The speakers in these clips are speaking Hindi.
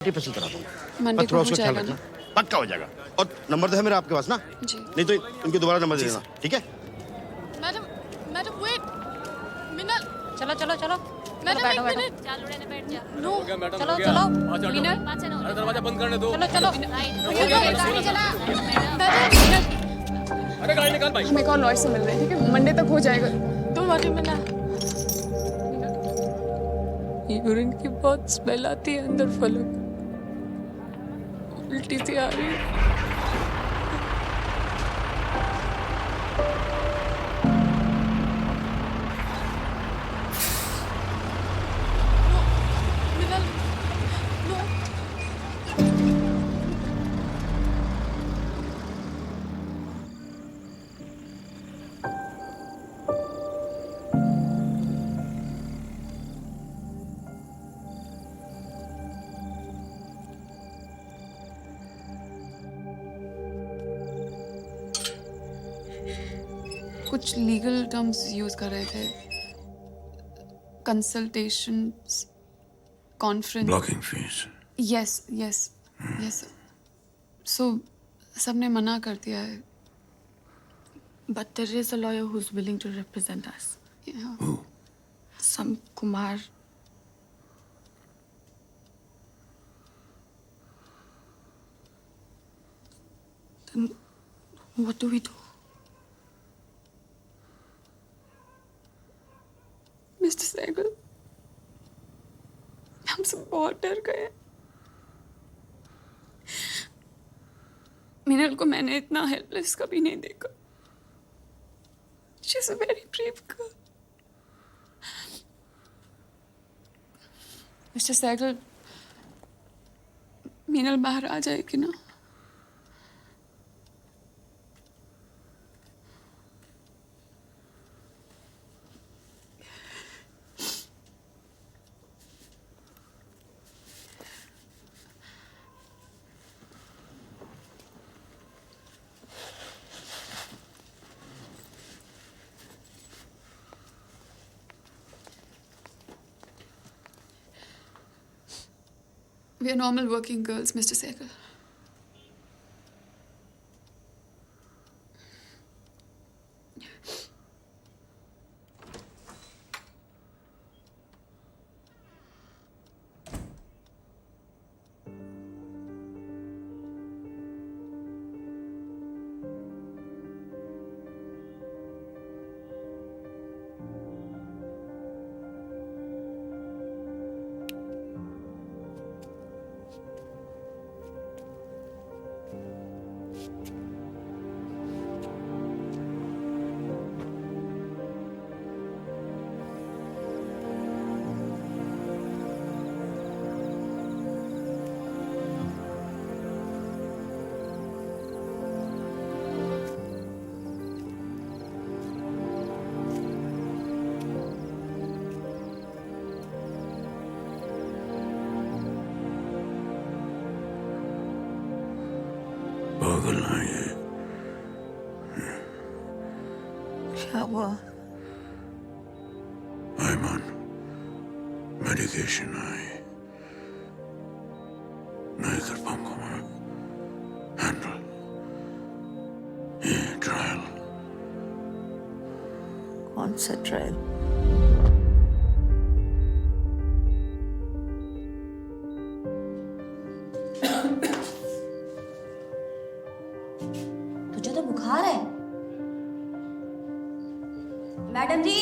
पैसे करा दूंगा। मंडे थोड़ा को उसका हो ख्याल जाएगा रखना। ना? पक्का हो जाएगा। और नंबर तो है मेरा आपके पास ना? जी। नहीं तो इनके दोबारा नंबर दे देना, ठीक है? मैडम मैडम वेट मिनल चलो चलो चलो मैडम बैठो एक बैठो मिनट चल उड़े ने बैठ जा नो चलो चलो मीनल पाँच है ना अरे दरवाजा बंद करने दो। चलो चलो गाड़ी चला अरे गाड़ी निकाल भाई। हम एक और लॉयर से मिल रहे हैं, ठीक है? मंडे तक हो जाएगा। तुम वाली मिनल यूरिन की बहुत स्मेल आती है अंदर फलक उल्टी सी आ रही है। मिनल नो कुछ लीगल टर्म्स यूज कर रहे थे, consultation, conference. Blocking fees. Yes yes yes. So सबने मना कर दिया है। But there is a lawyer who's willing to represent us. Yeah. Who? Some Kumar. Then what do we do? Mister Sehgal, हम सब बहुत डर गए। मिनल को मैंने इतना हेल्पलेस कभी नहीं देखा। She's a very brave girl. Mister Sehgal, Minal बाहर आ जाएगी ना? We are normal working girls, Mr. Sehgal. पागल है ये। क्या हुआ? I'm on medication. नहीं कर पाऊंगा मैं हैंडल ये ट्रायल। कौन सा ट्रायल? तुझे तो बुखार है। मैडम जी,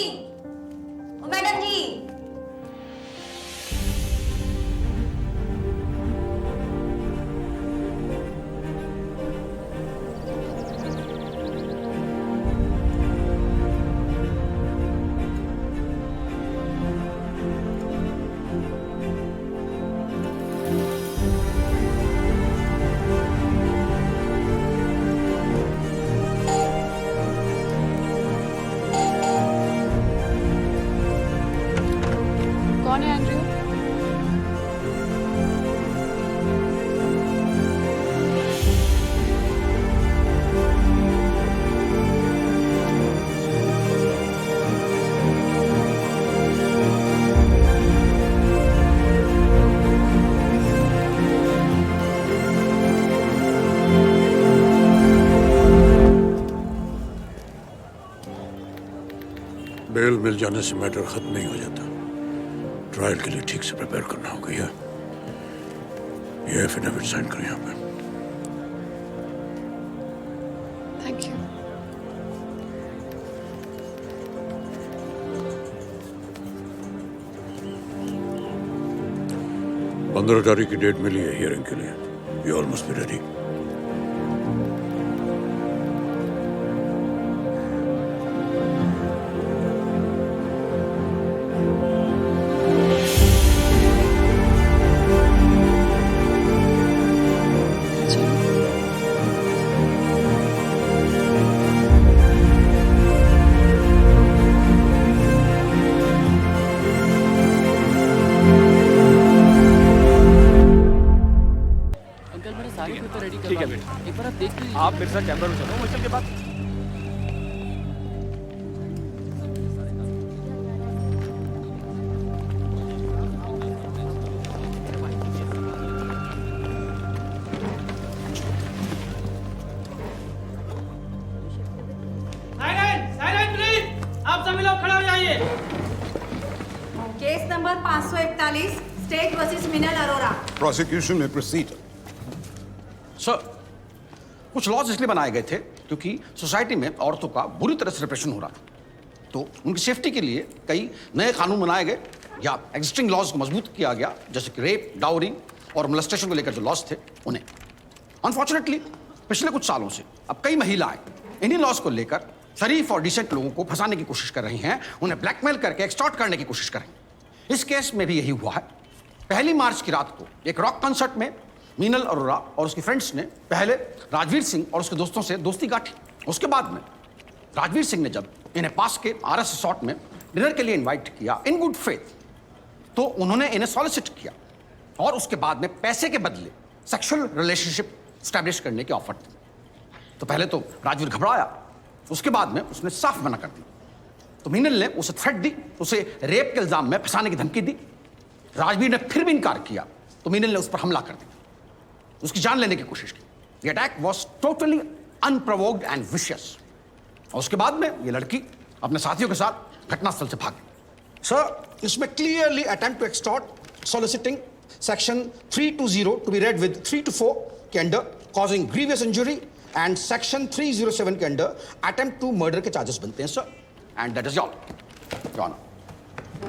ओ मैडम जी। बेल मिल जाने से मैटर खत्म नहीं हो जाता। ट्रायल के लिए ठीक से प्रिपेयर करना होगा। ये एफिडेविट साइन करें यहाँ पे। Thank you. 15 तारीख की डेट मिली है हियरिंग के लिए। You almost be ready. Uncle मेरा सारी पेपर रेडी करवा दो। एक बार आप देख लीजिए। आप मेरे साथ चैम्बर में चलो, मुश्किल के बाद। Silent please. आप सभी लोग खड़े हो जाइए। केस नंबर 541 स्टेट वर्सेस मिनल अरोरा। प्रोसिक्यूशन में प्रोसीड। सर, कुछ लॉज इसलिए बनाए गए थे क्योंकि सोसाइटी में औरतों का बुरी तरह से रिप्रेशन हो रहा था। तो उनकी सेफ्टी के लिए कई नए कानून बनाए गए या एग्जिस्टिंग लॉज को मजबूत किया गया, जैसे कि रेप, डाउरी और मोलेस्टेशन को लेकर जो लॉज थे उन्हें। अनफॉर्चुनेटली पिछले कुछ सालों से अब कई महिलाएं इन्हीं लॉज को लेकर शरीफ और डिसेंट लोगों को फंसाने की कोशिश कर रही हैं, उन्हें ब्लैकमेल करके एक्सटॉर्ट करने की कोशिश कर रही हैं। इस केस में भी यही हुआ है। 1 मार्च की रात को एक रॉक कंसर्ट में मीनल अरोरा और उसके फ्रेंड्स ने पहले राजवीर सिंह और उसके दोस्तों से दोस्ती गाठी। उसके बाद में राजवीर सिंह ने जब इन्हें पास के RS रिसॉर्ट में डिनर के लिए इनवाइट किया इन गुड फेथ, तो उन्होंने इन्हें सॉलिसिट किया और उसके बाद में पैसे के बदले सेक्सुअल रिलेशनशिप स्टैब्लिश करने की ऑफर दी। तो पहले तो राजवीर घबराया, उसके बाद में उसने साफ मना कर दिया। तो मीनल ने उसे थ्रेट दी, उसे रेप के इल्जाम में फंसाने की धमकी दी। राजवीर ने फिर भी इनकार किया तो मीनल ने उस पर हमला कर दिया, उसकी जान लेने की कोशिश की। The attack was totally unprovoked and vicious। और उसके बाद में ये लड़की अपने साथियों के साथ घटनास्थल से भाग गई। सर, इसमें clearly attempt to extort, soliciting, section 320 to be read with 3 to 4 के under, causing grievous injury and section 307 के अंडर अटेम्प्ट टू मर्डर के चार्जेस बनते हैं sir. And that is all.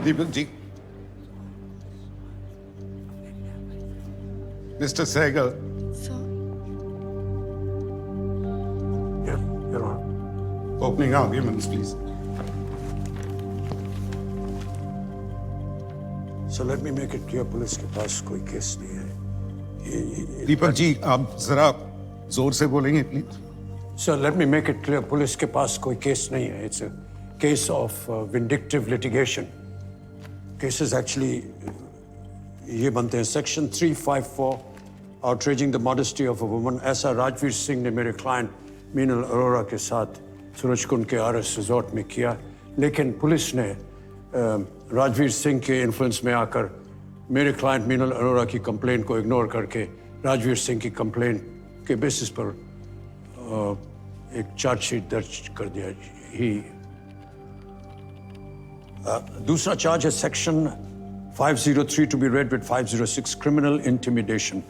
Deepak ji, mister Sehgal, Sir, Your Honor. opening arguments, please. So let me make it clear, police के पास कोई केस नहीं है। दीपक जी, आप जरा जोर से बोलेंगे please. So let me make it clear, police के पास कोई केस नहीं है। It's a case of vindictive litigation. Cases actually ये बनते हैं section 354 outraging the modesty of a woman। ऐसा राजवीर सिंह ने मेरे क्लाइंट मीनल अरोरा के साथ सूरजकुंड के RS रिजॉर्ट में किया, लेकिन पुलिस ने राजवीर सिंह के इन्फ्लुएंस में आकर मेरे क्लाइंट मीनल अरोरा की कंप्लेंट को इग्नोर करके राजवीर सिंह की कंप्लेंट के बेसिस पर एक चार्जशीट दर्ज कर दिया। ही दूसरा चार्ज है section 503 to be read with 506 criminal intimidation.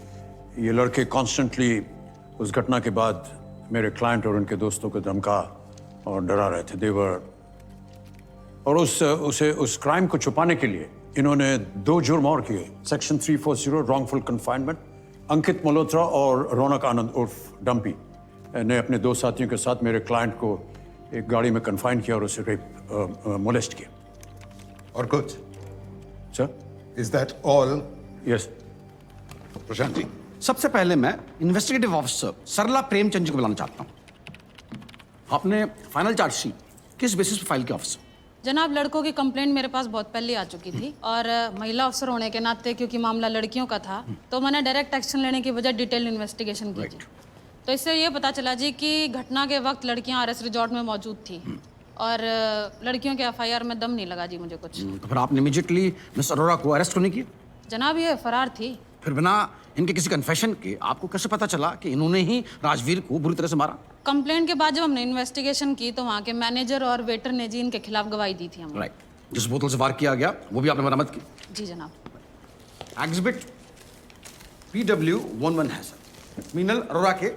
ये लड़के कॉन्स्टेंटली उस घटना के बाद मेरे क्लाइंट और उनके दोस्तों को धमका और डरा रहे थे। देवर और उस क्राइम को छुपाने के लिए इन्होंने 2 जुर्म और किए। Section 340 wrongful confinement. Ankit Malhotra और रौनक आनंद उर्फ डम्पी ने अपने 2 साथियों के साथ मेरे क्लाइंट को एक गाड़ी में कन्फाइन किया और उसे रेप मोलेस्ट किया। और कुछ? Sir, is that all? Yes. Prashant ji, सबसे पहले मैं इन्वेस्टिगेटिव ऑफिसर सरला प्रेमचंद जी को बुलाना चाहता हूँ। आपने फाइनल चार्जशीट किस बेसिस पर फाइल किया ऑफिसर? जनाब, लड़कों की कंप्लेंट मेरे पास बहुत पहले आ चुकी थी और महिला अफसर होने के नाते क्योंकि मामला लड़कियों का था तो मैंने डायरेक्ट एक्शन लेने की बजाय डिटेल इन्वेस्टिगेशन की जी। तो इससे ये पता चला जी कि घटना के वक्त लड़कियां RS रिजॉर्ट में मौजूद थी और लड़कियों के FIR में दम नहीं लगा जी मुझे कुछ। तो फिर आपने इमीडिएटली मिस अरोरा को अरेस्ट क्यों नहीं किया? जनाब, ये फरार थी। फिर बिना इनके किसी कन्फेशन के आपको कैसे पता चला कि इन्होंने ही राजवीर को बुरी तरह से मारा? कंप्लेंट के बाद जब हमने इन्वेस्टिगेशन की तो वहाँ के मैनेजर और वेटर ने जी इनके खिलाफ गवाही दी थी हमने। राइट, जिस बोतल से वार किया गया वो भी आपने बरामद की। जी जनाब। एग्जिबिट PW11 है सर। मीनल अरोड़ा के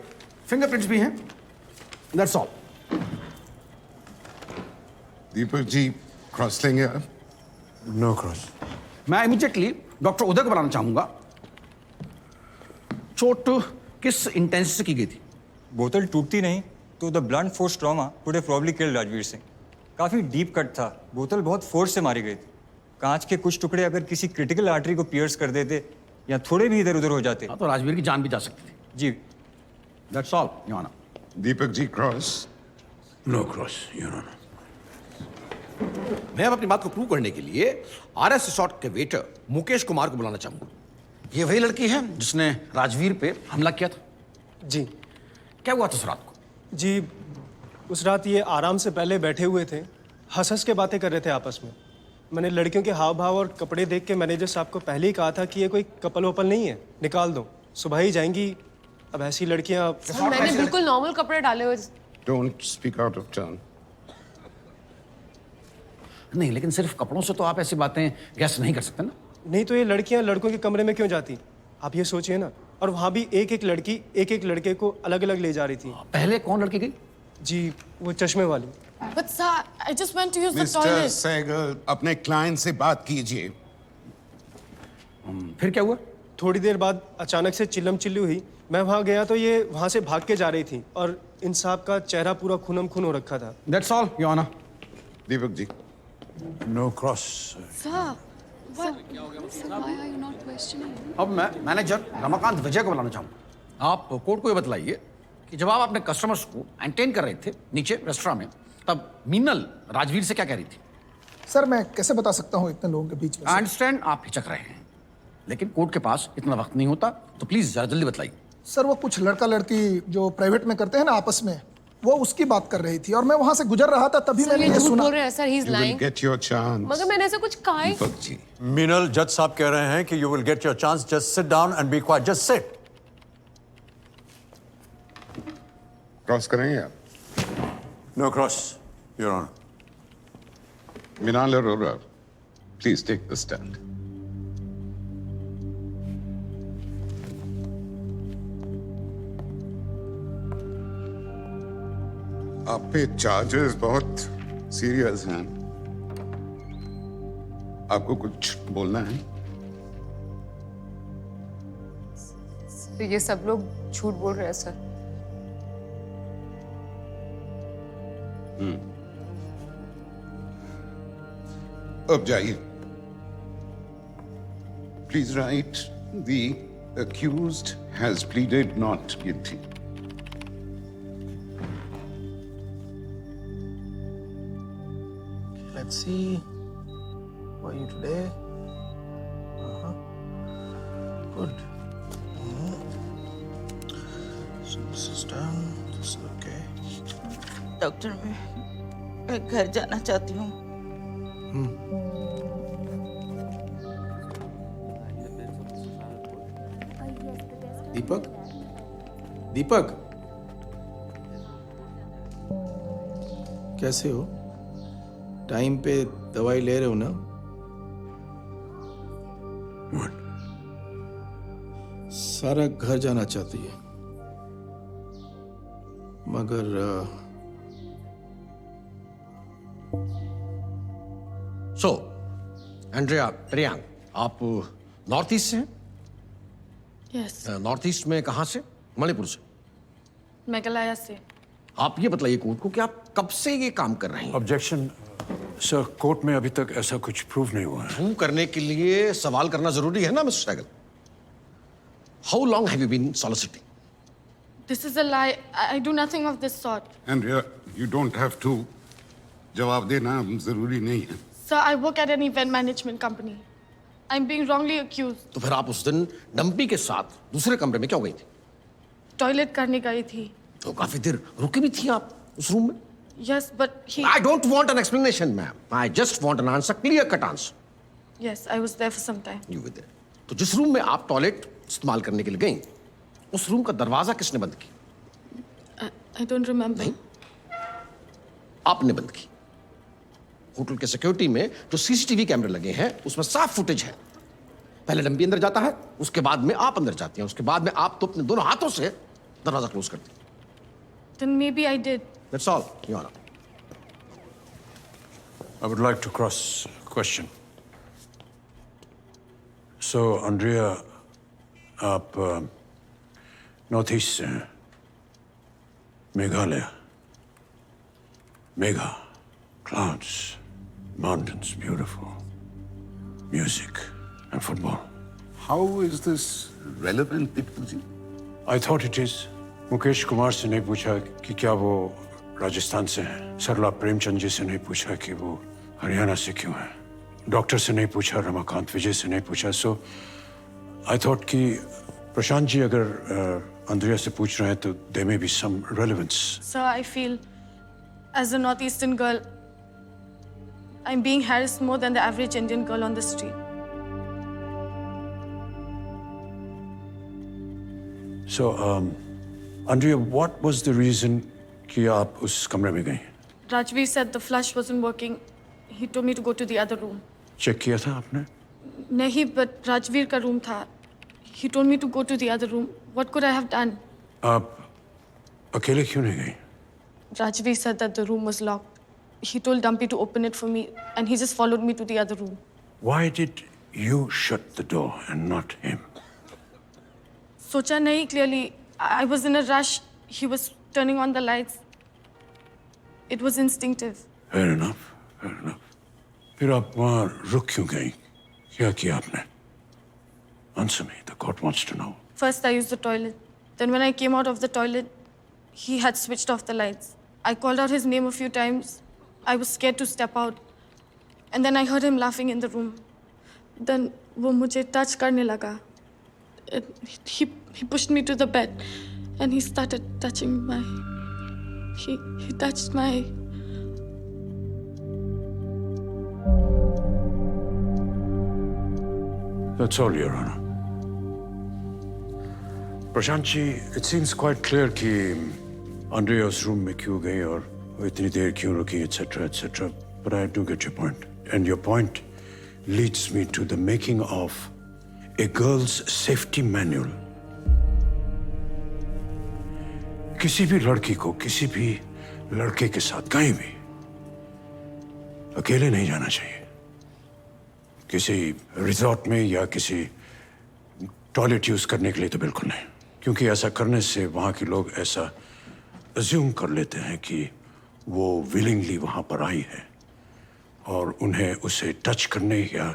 फिंगरप्रिंट्स भी हैं। That's all. Deepak ji cross लेंगे आप? No cross. मैं इमीडिएटली डॉक्टर उदय को बनाना चाहूंगा। चोट किस इंटेंसिटी से की गई थी? बोतल टूटती नहीं तो the blunt force trauma would have probably killed Rajveer Singh. काफ़ी डीप कट था, बोतल बहुत फोर्स से मारी गई थी। कांच के कुछ टुकड़े अगर किसी क्रिटिकल आर्टरी को पियर्स कर देते या थोड़े भी इधर उधर हो जाते तो राजवीर की जान भी जा सकती थी। जी। That's all your honour. Deepak ji cross? No cross, Your Honor. मैं अब अपनी बात को प्रूव करने के लिए RS रिसोर्ट के वेटर मुकेश कुमार को बुलाना चाहूंगा। ये वही लड़की है जिसने राजवीर पे हमला किया था। जी। क्या हुआ था उस रात को? जी, उस रात ये आराम से पहले बैठे हुए थे, हंस हंस के बातें कर रहे थे आपस में। मैंने लड़कियों के हाव भाव और कपड़े देख के मैनेजर साहब को पहले ही कहा था कि ये कोई कपल वपल नहीं है, निकाल दो, सुबह ही जाएंगी। अब ऐसी लड़कियां मैंने बिल्कुल नॉर्मल कपड़े डाले हुए। Don't speak out of turn. नहीं, लेकिन सिर्फ कपड़ों से तो आप ऐसी बातें गैस नहीं कर सकते ना। नहीं तो ये लड़कियां लड़कों के कमरे में क्यों जाती, आप ये सोचिए ना। और वहाँ भी एक एक लड़की एक एक लड़के को अलग अलग ले जा रही थी। पहले कौन लड़की गई? जी, वो चश्मे वाली। But sir, I just went to use the mister toilet. Sehgal, अपने क्लाइंट से बात कीजिए। फिर क्या हुआ? थोड़ी देर बाद अचानक से चिल्लम चिल्ली हुई। मैं वहाँ गया तो ये वहाँ से भाग के जा रही थी और इन साहब का चेहरा पूरा खूनम खून हो रखा था। That's all your honour. Deepak ji No cross. Sir, what? Sir, why are you not questioning? अब मैं मैनेजर रमाकांत विजय को बुलाना चाहूंगा। आप कोर्ट को ये बताइए कि जब आप अपने कस्टमर्स को एंटरटेन कर रहे थे नीचे रेस्टोरेंट में, तब मीनल राजवीर से क्या कह रही थी? सर मैं कैसे बता सकता हूँ इतने लोगों के बीच में? आई अंडरस्टैंड आप हिचक रहे हैं, लेकिन कोर्ट के पास इतना वक्त नहीं होता, तो प्लीज जरा जल्दी बताइए। सर वो कुछ लड़का लड़की जो प्राइवेट में करते हैं ना आपस में, वो उसकी बात कर रही थी और मैं वहां से गुजर रहा था, तभी मैंने ये सुना। बोल रहे हैं sir, he is you will lying. get your chance. मगर मैंने ऐसा कुछ कहा है? दीपक जी Meenal, जज साहब कह रहे हैं कि you will get your chance. Just sit down and be quiet. Just sit. Cross करेंगे आप? No cross, Your Honor. Minal Arora, please take the stand. आप पे चार्जेस बहुत सीरियस हैं। आपको कुछ बोलना है? तो ये सब लोग झूठ बोल रहे हैं सर। अब जाइए। Please write, the accused has pleaded not guilty. Let's see. How are you today? Good. So this is done. This is okay. Doctor मैं घर जाना चाहती हूँ। दीपक, दीपक, कैसे हो? टाइम पे दवाई ले रहे हो ना? सारा घर जाना चाहती है, मगर सो एंड्रिया प्रियांक, आप नॉर्थ ईस्ट से हैं? यस, नॉर्थ ईस्ट में कहाँ से? मणिपुर से। मेघालय से। आप ये बताइए कोर्ट को कि आप कब से ये काम कर रहे हैं? Objection. सर, कोर्ट में अभी तक ऐसा कुछ प्रूव नहीं हुआ है। प्रूव करने के लिए सवाल करना जरूरी है ना mister Sehgal? How long have you been soliciting? This is a lie. I do nothing of this sort. Andrea, you don't have to. जवाब देना जरूरी नहीं है। Sir, I work at an event management company. I'm being wrongly accused. तो फिर आप उस दिन डंपी के साथ दूसरे कमरे में क्यों गई थी? टॉयलेट करने गई थी। तो काफी देर रुकी भी थी आप उस रूम में? Yes, but he. I don't want an explanation, ma'am. I just want an answer, clear cut answer. Yes, I was there for some time. You were there. तो जिस रूम में आप टॉयलेट इस्तेमाल करने के लिए गई, उस रूम का दरवाजा किसने बंद किया? I don't remember. आपने बंद की। होटल के सिक्योरिटी में जो सीसीटीवी कैमरे लगे हैं उसमें साफ फुटेज है। पहले डंपी अंदर जाता है, उसके बाद में आप अंदर जाती हैं, उसके बाद में आप तो अपने दोनों हाथों से दरवाजा क्लोज करती हैं। Then maybe I did. That's all, Your Honor. I would like to cross question. So, Andrea, आप नॉर्थ ईस्ट से हैं, Meghalaya, Megha, clouds, mountains, beautiful, music and football. How is this relevant, Pitbuji? I thought it is. Mukesh Kumar से नहीं पूछा कि क्या वो राजस्थान से हैं। सरला प्रेमचंद जी से नहीं पूछा कि वो हरियाणा से क्यों हैं। डॉक्टर से नहीं पूछा, रमाकांत विजय से नहीं पूछा। सो आई थॉट कि प्रशांत जी अगर अंद्रिया से पूछ रहे हैं तो there may be some relevance. Sir, I feel as a northeastern girl, I'm being harassed more than the average Indian girl on the street. So, Andrea, what was the reason कि आप उस कमरे में गई? Rajveer said the flush wasn't working. He told me to go to the other room. Check किया था आपने? Nahi, but Rajveer का room था. He told me to go to the other room. What could I have done? आप अकेले क्यों नहीं गई? Rajveer said that the room was locked. He told Dumpy to open it for me, and he just followed me to the other room. Why did you shut the door and not him? Socha nahi clearly. I was in a rush. He was turning on the lights. It was instinctive. Fair enough, fair enough. फिर आप वहाँ रुक क्यों गई? क्या किया आपने? Answer me. The court wants to know. First, I used the toilet. Then, when I came out of the toilet, he had switched off the lights. I called out his name a few times. I was scared to step out. And then I heard him laughing in the room. Then, वो मुझे touch करने लगा. He pushed me to the bed, and he started touching my. He touched my. That's all, Your Honor. Prashant ji, it seems quite clear कि Andrea उस रूम में क्यों गई और वो इतनी देर क्यों रुकी, etc., etc. But I do get your point, and your point leads me to the making of a girl's safety manual. किसी भी लड़की को किसी भी लड़के के साथ कहीं भी अकेले नहीं जाना चाहिए। किसी रिजॉर्ट में या किसी टॉयलेट यूज करने के लिए तो बिल्कुल नहीं, क्योंकि ऐसा करने से वहाँ के लोग ऐसा अज्यूम कर लेते हैं कि वो विलिंगली वहाँ पर आई है और उन्हें उसे टच करने या